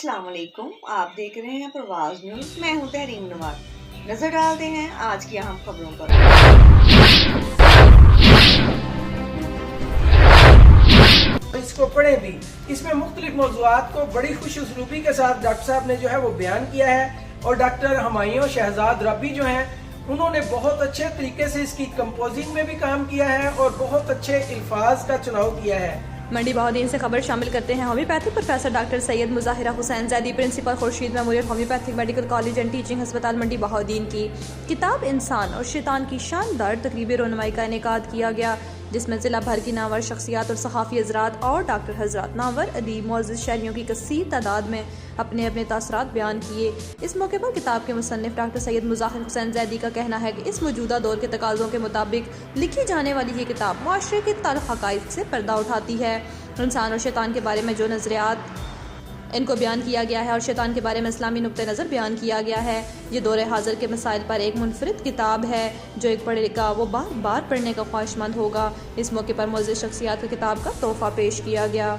अस्सलाम वालेकुम। आप देख रहे हैं प्रवाज न्यूज। मैं हूं तहरीम नवाज। नजर डालते हैं आज की अहम खबरों पर। इसको पढ़े भी, इसमें मुख्तलिफ मौज़ूआत को बड़ी खुश उसलूबी के साथ डॉक्टर साहब ने जो है वो बयान किया है। और डॉक्टर हमायूं शहजाद रब्बी जो हैं उन्होंने बहुत अच्छे तरीके से इसकी कंपोजिंग में भी काम किया है और बहुत अच्छे अल्फाज का चुनाव किया है। मंडी बहाउद्दीन से खबर शामिल करते हैं। Homeopathic professor doctor Syed Muzahira Hussain Zaidi, principal Khurshid memorial homeopathic medical college and teaching अस्पताल मंडी बहाउद्दीन की किताब इंसान और शैतान की शानदार तकरीबी रोनुमाई का इनेकाद किया गया, जिसमें ज़िला भर की नामवर शख्सियात और सहाफ़ी हज़रात और डॉक्टर हज़रात नामवर अदीब मुअज़्ज़िज़ शहरियों की कसीर तादाद में अपने अपने तासरात बयान किए। इस मौके पर किताब के मुसन्निफ डॉक्टर सैयद मुज़ाहिरा हुसैन जैदी का कहना है कि इस मौजूदा दौर के तकाज़ों के मुताबिक लिखी जाने वाली ये किताब मुआशरे के तल्ख़ हक़ाइक़ से पर्दा उठाती है। इंसान और शैतान के बारे में जो नज़रियात इनको बयान किया गया है और शैतान के बारे में इस्लामी नुक्ते नज़र बयान किया गया है, ये दौरे हाज़िर के मसाइल पर एक मुनफरिद किताब है। जो एक पढ़ेगा वो बार बार पढ़ने का ख्वाहिशमंद होगा। इस मौके पर मुअज़्ज़िज़ शख्सियात की किताब का तोहफ़ा पेश किया गया।